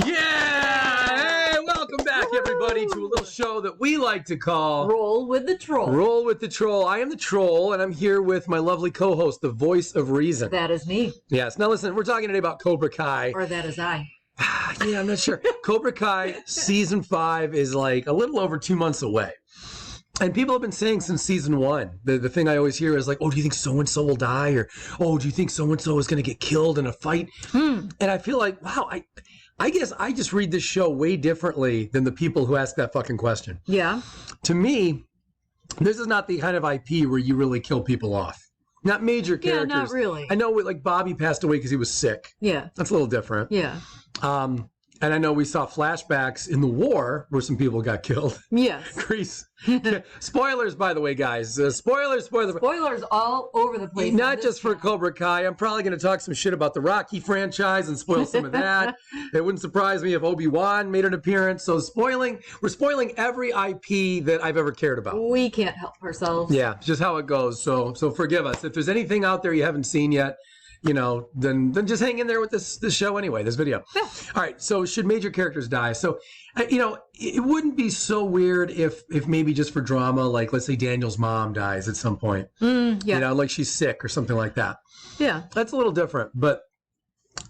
Yeah! Hey, welcome back, everybody, to a little show that we like to call Roll with the Troll. Roll with the Troll. I am the Troll, and I'm here with my lovely co-host, the voice of reason. That is me. Yes. Now, listen, we're talking today about Cobra Kai. Or that is I. Yeah, I'm not sure. Cobra Kai Season 5 is like a little over 2 months away. And people have been saying since Season 1, the thing I always hear is like, oh, do you think so-and-so will die? Or, oh, do you think so-and-so is going to get killed in a fight? And I feel like, wow, I guess I just read this show way differently than the people who ask that fucking question. Yeah. To me, this is not the kind of IP where you really kill people off. Not major characters. Yeah, not really. I know like Bobby passed away because he was sick. Yeah. That's a little different. Yeah. And I know we saw flashbacks in the war where some people got killed. Yes. Grease. Spoilers, by the way, guys. Spoilers. Spoilers all over the place. Not just for Cobra Kai. I'm probably going to talk some shit about the Rocky franchise and spoil some of that. It wouldn't surprise me if Obi-Wan made an appearance. So we're spoiling every IP that I've ever cared about. We can't help ourselves. Yeah, just how it goes. So forgive us. If there's anything out there you haven't seen yet, then just hang in there with this show anyway, this video. Yeah. All right, so should major characters die? So, it wouldn't be so weird if maybe just for drama, like let's say Daniel's mom dies at some point. Yeah. Like she's sick or something like that. Yeah. That's a little different, but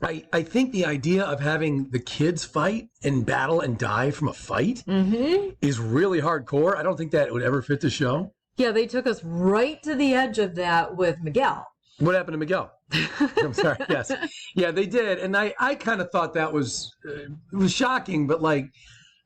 I think the idea of having the kids fight and battle and die from a fight is really hardcore. I don't think that would ever fit the show. Yeah, they took us right to the edge of that with Miguel. What happened to Miguel? I'm sorry. Yes. Yeah, they did. And I kind of thought that was it was shocking. But like,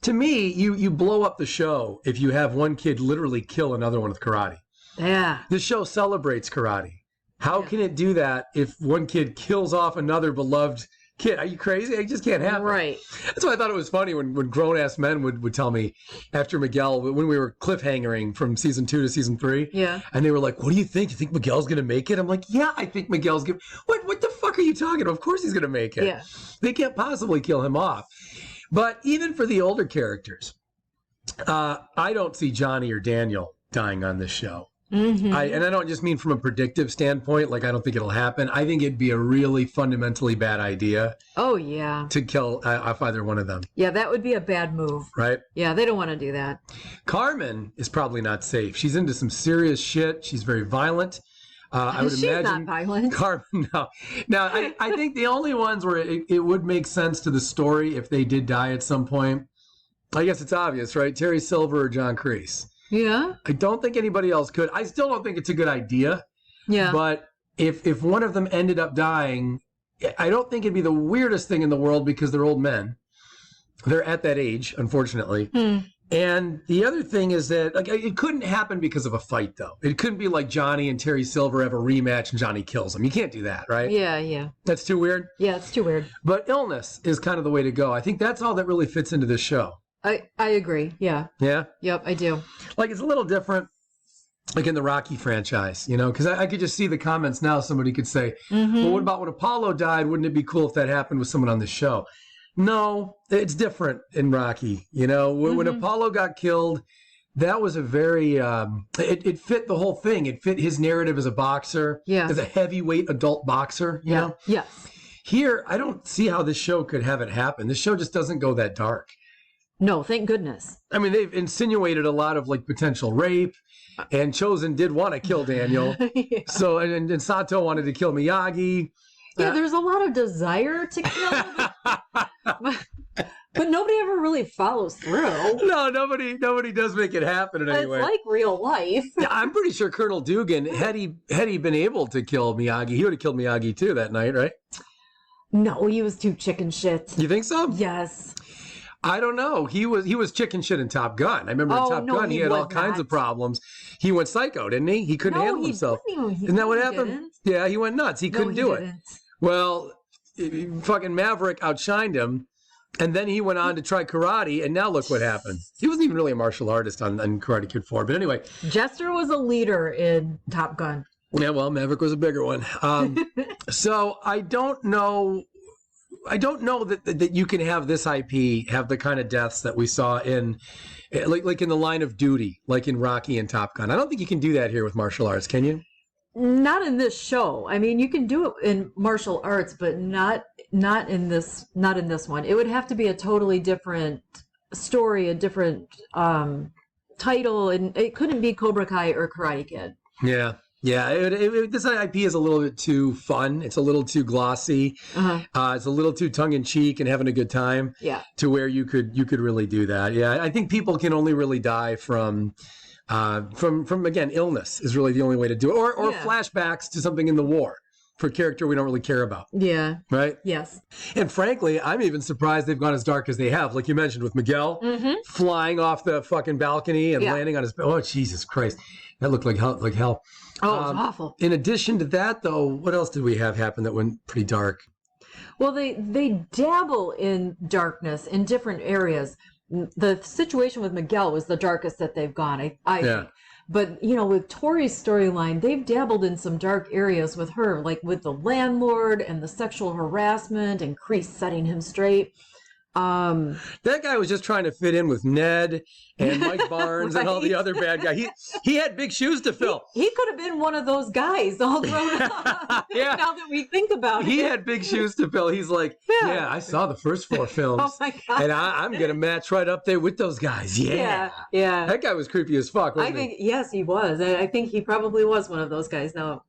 to me, you blow up the show if you have one kid literally kill another one with karate. Yeah. The show celebrates karate. How can it do that if one kid kills off another beloved kid? Are you crazy? It just can't happen. Right. That's why I thought it was funny when grown-ass men would tell me after Miguel, when we were cliffhangering from Season 2 to Season 3. Yeah. And they were like, what do you think? You think Miguel's going to make it? I'm like, yeah, I think Miguel's going to. What the fuck are you talking about? Of course he's going to make it. Yeah. They can't possibly kill him off. But even for the older characters, I don't see Johnny or Daniel dying on this show. And I don't just mean from a predictive standpoint, like I don't think it'll happen. I think it'd be a really fundamentally bad idea. Oh, yeah. To kill off either one of them. Yeah, that would be a bad move. Right? Yeah, they don't want to do that. Carmen is probably not safe. She's into some serious shit. She's very violent. I would She's imagine not violent. Carmen, no. Now, I think the only ones where it would make sense to the story if they did die at some point, I guess it's obvious, right? Terry Silver or John Kreese. Yeah. I don't think anybody else could. I still don't think it's a good idea. Yeah. But if one of them ended up dying, I don't think it'd be the weirdest thing in the world because they're old men. They're at that age, unfortunately. And the other thing is that it couldn't happen because of a fight, though. It couldn't be like Johnny and Terry Silver have a rematch and Johnny kills him. You can't do that, right? Yeah. That's too weird? Yeah, it's too weird. But illness is kind of the way to go. I think that's all that really fits into this show. I agree. Yeah. Yeah? Yep, I do. Like, it's a little different, like in the Rocky franchise, because I could just see the comments now. Somebody could say, well, what about when Apollo died? Wouldn't it be cool if that happened with someone on the show? No, it's different in Rocky. When Apollo got killed, that was a very, it fit the whole thing. It fit his narrative as a boxer, as a heavyweight adult boxer, you know? Yes. Here, I don't see how this show could have it happen. This show just doesn't go that dark. No, thank goodness. I mean, they've insinuated a lot of like potential rape, and Chosen did want to kill Daniel. So, and Sato wanted to kill Miyagi. Yeah, there's a lot of desire to kill, but nobody ever really follows through. No, nobody does make it happen in any way. It's like real life. Yeah, I'm pretty sure Colonel Dugan, had he been able to kill Miyagi, he would have killed Miyagi too that night, right? No, he was too chicken shit. You think so? Yes. I don't know. He was chicken shit in Top Gun. I remember in Top Gun he had all kinds of problems. He went psycho, didn't he? He couldn't handle himself. Isn't that what happened? Didn't. Yeah, he went nuts. He couldn't do it. Well, fucking Maverick outshined him, and then he went on to try karate, and now look what happened. He wasn't even really a martial artist on Karate Kid 4. But anyway. Jester was a leader in Top Gun. Yeah, well, Maverick was a bigger one. So I don't know that you can have this IP have the kind of deaths that we saw in, like in the Line of Duty, like in Rocky and Top Gun. I don't think you can do that here with martial arts, can you? Not in this show. I mean, you can do it in martial arts, but not not in this one. It would have to be a totally different story, a different title, and it couldn't be Cobra Kai or Karate Kid. Yeah. Yeah, this IP is a little bit too fun. It's a little too glossy. It's a little too tongue in cheek and having a good time. Yeah. To where you could really do that. Yeah, I think people can only really die from again, illness is really the only way to do it, or flashbacks to something in the war for a character we don't really care about. Yeah. Right. Yes. And frankly, I'm even surprised they've gone as dark as they have. Like you mentioned with Miguel flying off the fucking balcony and landing on his. Oh, Jesus Christ, that looked like hell. Oh, it was awful. In addition to that, though, what else did we have happen that went pretty dark? Well, they dabble in darkness in different areas. The situation with Miguel was the darkest that they've gone, I think. But, with Tori's storyline, they've dabbled in some dark areas with her, like with the landlord and the sexual harassment and Kreese setting him straight. That guy was just trying to fit in with Ned and Mike Barnes and all the other bad guys. He had big shoes to fill. He could have been one of those guys all grown up. Now that we think about it. He had big shoes to fill. He's like, yeah, I saw the first 4 films. Oh my God. And I'm going to match right up there with those guys. Yeah. That guy was creepy as fuck, wasn't he? Yes, he was. I think he probably was one of those guys. No.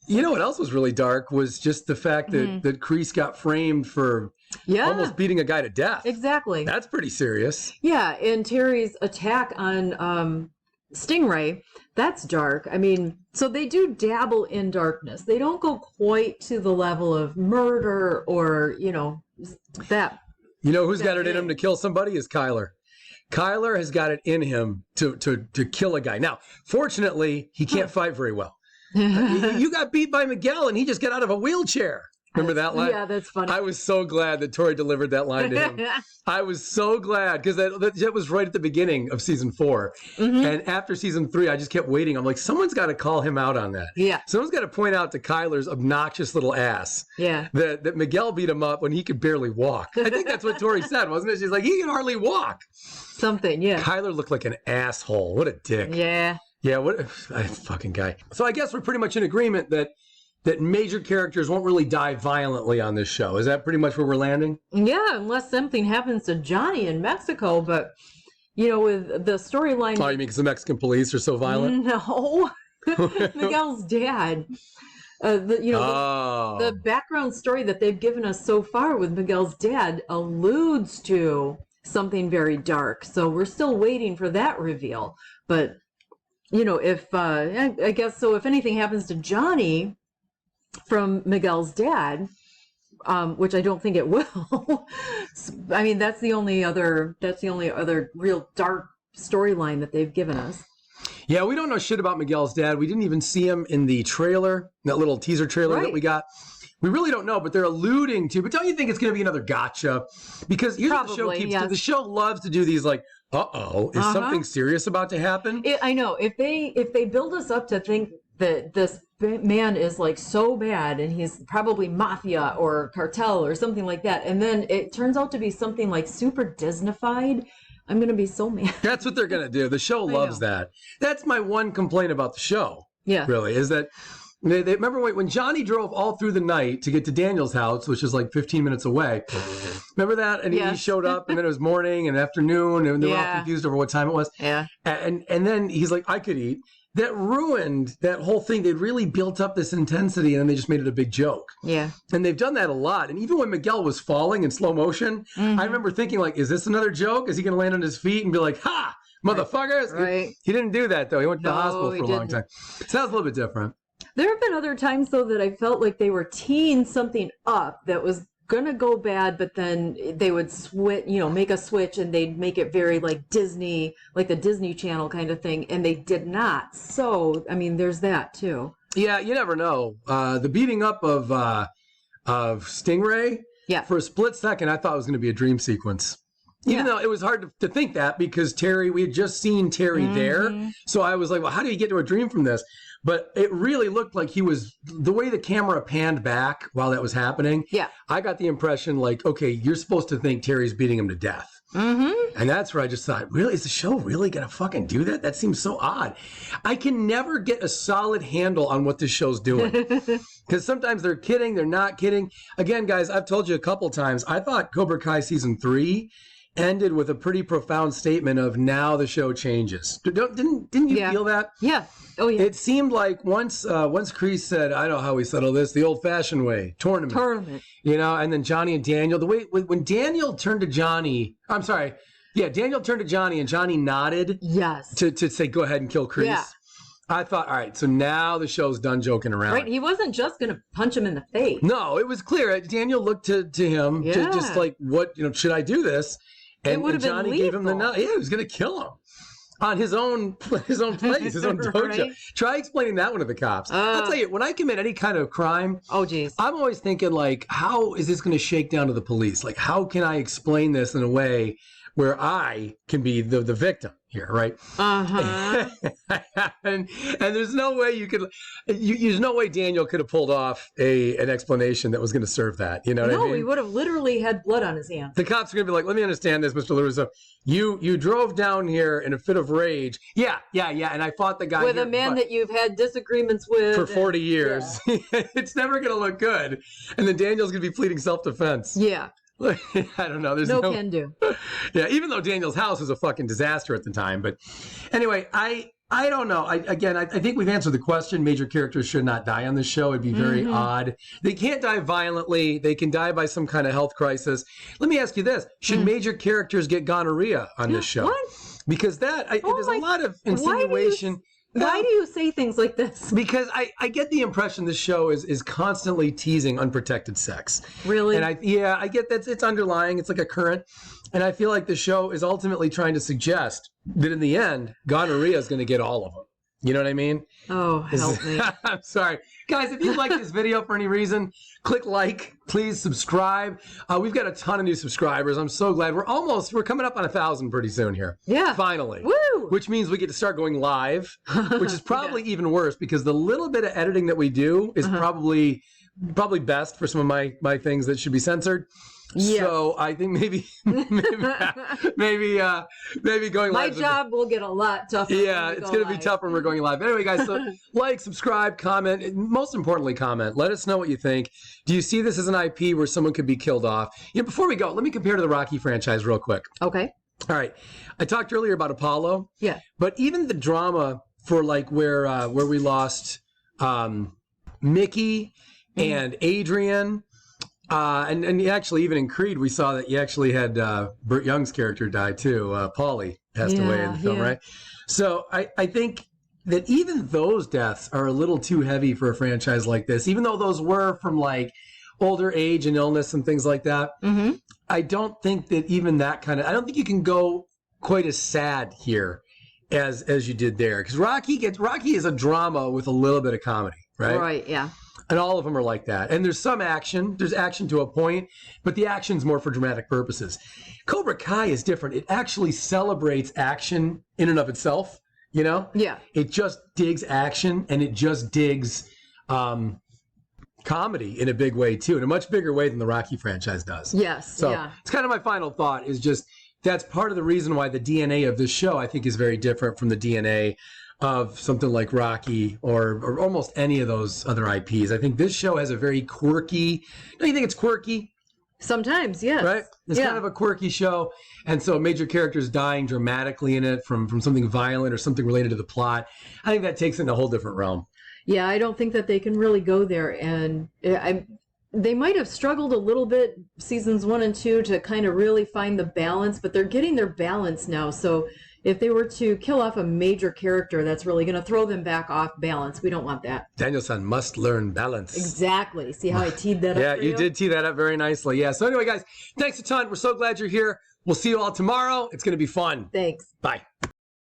You know what else was really dark was just the fact that Kreese got framed for almost beating a guy to death. Exactly. That's pretty serious. Yeah, and Terry's attack on Stingray, that's dark. I mean, so they do dabble in darkness. They don't go quite to the level of murder or, that. You know who's got it in him to kill somebody is Kyler. Kyler has got it in him to kill a guy. Now, fortunately, he can't fight very well. You got beat by Miguel and he just got out of a wheelchair. Remember that line? Yeah, that's funny. I was so glad that Tori delivered that line to him. I was so glad because that was right at the beginning of season 4. And after season 3, I just kept waiting. I'm like, someone's got to call him out on that. Yeah. Someone's got to point out to Kyler's obnoxious little ass. Yeah. That Miguel beat him up when he could barely walk. I think that's what Tori said, wasn't it? She's like, he can hardly walk. Something, yeah. Kyler looked like an asshole. What a dick. Yeah. Yeah, what a fucking guy. So I guess we're pretty much in agreement that major characters won't really die violently on this show. Is that pretty much where we're landing? Yeah, unless something happens to Johnny in Mexico. But, with the storyline... Oh, you mean because the Mexican police are so violent? No. Miguel's dad. The background story that they've given us so far with Miguel's dad alludes to something very dark. So we're still waiting for that reveal. But, if... I guess so if anything happens to Johnny... from Miguel's dad, which I don't think it will. I mean, that's the only other real dark storyline that they've given us. Yeah, we don't know shit about Miguel's dad. We didn't even see him in the trailer, that little teaser trailer that we got. We really don't know, but they're alluding to. But don't you think it's going to be another gotcha? Because here's what the show keeps. The show loves to do these like, is something serious about to happen? I know if they build us up to think that this man is like so bad and he's probably mafia or cartel or something like that, and then it turns out to be something like super Disney-fied, I'm gonna be so mad. That's what they're gonna do. The show loves that. That's my one complaint about the show. Yeah, really is that they remember when Johnny drove all through the night to get to Daniel's house, which is like 15 minutes away. Remember that? And he showed up, and then it was morning and afternoon, and they were all confused over what time it was. Yeah, and then he's like, I could eat. That ruined that whole thing. They really built up this intensity and then they just made it a big joke. Yeah. And they've done that a lot. And even when Miguel was falling in slow motion, I remember thinking like, is this another joke? Is he going to land on his feet and be like, ha, motherfuckers? Right. He didn't do that though. He went to the hospital for a long time. So that was a little bit different. There have been other times though that I felt like they were teeing something up that was gonna go bad, but then they would switch, make a switch and they'd make it very like Disney, like the Disney Channel kind of thing, and they did not. So, I mean, there's that too. Yeah, you never know. The beating up of Stingray, for a split second, I thought it was going to be a dream sequence. Even though it was hard to think that because we had just seen Terry there. So I was like, well, how do you get to a dream from this? But it really looked like the way the camera panned back while that was happening. Yeah. I got the impression like, okay, you're supposed to think Terry's beating him to death. And that's where I just thought, really, is the show really going to fucking do that? That seems so odd. I can never get a solid handle on what this show's doing. Because sometimes they're kidding, they're not kidding. Again, guys, I've told you a couple times, I thought Cobra Kai Season 3 ended with a pretty profound statement of now the show changes. Didn't you feel that? Yeah. Oh, yeah. It seemed like once Kreese said, I know how we settle this, the old-fashioned way, tournament. You know, and then Johnny and Daniel, the way when Daniel turned to Johnny, I'm sorry, Daniel turned to Johnny and Johnny nodded. Yes. To say, go ahead and kill Kreese. Yeah. I thought, all right, so now the show's done joking around. Right, he wasn't just going to punch him in the face. No, it was clear. Daniel looked to him, just like, what, should I do this? And Johnny gave him the nod. Yeah, he was going to kill him on his own place, his own dojo. Right? Try explaining that one to the cops. I'll tell you, when I commit any kind of crime, I'm always thinking, like, how is this going to shake down to the police? Like, how can I explain this in a way where I can be the victim here, right? And there's no way you could, there's no way Daniel could have pulled off an explanation that was going to serve that. You know what I mean? No, he would have literally had blood on his hands. The cops are going to be like, let me understand this, Mr. LaRusso. You drove down here in a fit of rage. Yeah. And I fought the guy with a man that you've had disagreements with. For 40 years. Yeah. It's never going to look good. And then Daniel's going to be pleading self-defense. Yeah. I don't know. There's no can do. Yeah, even though Daniel's house was a fucking disaster at the time. But anyway, I don't know. I think we've answered the question. Major characters should not die on this show. It'd be very odd. They can't die violently. They can die by some kind of health crisis. Let me ask you this. Should major characters get gonorrhea on this show? What? Because there's a lot of insinuation. Why do you say things like this? Because I get the impression this show is constantly teasing unprotected sex. Really? And I get that it's underlying. It's like a current. And I feel like the show is ultimately trying to suggest that in the end, gonorrhea is going to get all of them. You know what I mean? Oh, help me. I'm sorry. Guys, if you like this video for any reason, click like, please subscribe. We've got a ton of new subscribers. I'm so glad. We're coming up on 1,000 pretty soon here. Yeah. Finally. Woo! Which means we get to start going live, which is probably even worse because the little bit of editing that we do is probably best for some of my things that should be censored. Yes. So I think maybe going live. My job will get a lot tougher. Yeah, it's going to be tougher when we're going live. Anyway, guys, so like, subscribe, comment, and most importantly, comment. Let us know what you think. Do you see this as an IP where someone could be killed off? Before we go, let me compare to the Rocky franchise real quick. Okay. All right. I talked earlier about Apollo. Yeah. But even the drama for like where we lost Mickey and Adrian. And actually, even in Creed, we saw that you actually had Burt Young's character die too. Paulie passed away in the film, right? So I think that even those deaths are a little too heavy for a franchise like this, even though those were from like older age and illness and things like that. I don't think that even that kind of, I don't think you can go quite as sad here as you did there. Because Rocky is a drama with a little bit of comedy, right? Right, yeah. And all of them are like that. And there's some action. There's action to a point, but the action's more for dramatic purposes. Cobra Kai is different. It actually celebrates action in and of itself, you know? Yeah. It just digs action, and it just digs comedy in a big way, too, in a much bigger way than the Rocky franchise does. Yes, so it's kind of my final thought is just that's part of the reason why the DNA of this show, I think, is very different from the DNA of something like Rocky or almost any of those other IPs. I think this show has a very quirky, don't you think it's quirky? Sometimes, yes. Right? It's kind of a quirky show. And so major characters dying dramatically in it from something violent or something related to the plot, I think that takes it in a whole different realm. Yeah, I don't think that they can really go there. And they might have struggled a little bit, seasons 1 and 2, to kind of really find the balance, but they're getting their balance now. So if they were to kill off a major character, that's really going to throw them back off balance. We don't want that. Daniel-san must learn balance. Exactly. See how I teed that up? Yeah, you did tee that up very nicely. Yeah. So anyway, guys, thanks a ton. We're so glad you're here. We'll see you all tomorrow. It's going to be fun. Thanks. Bye.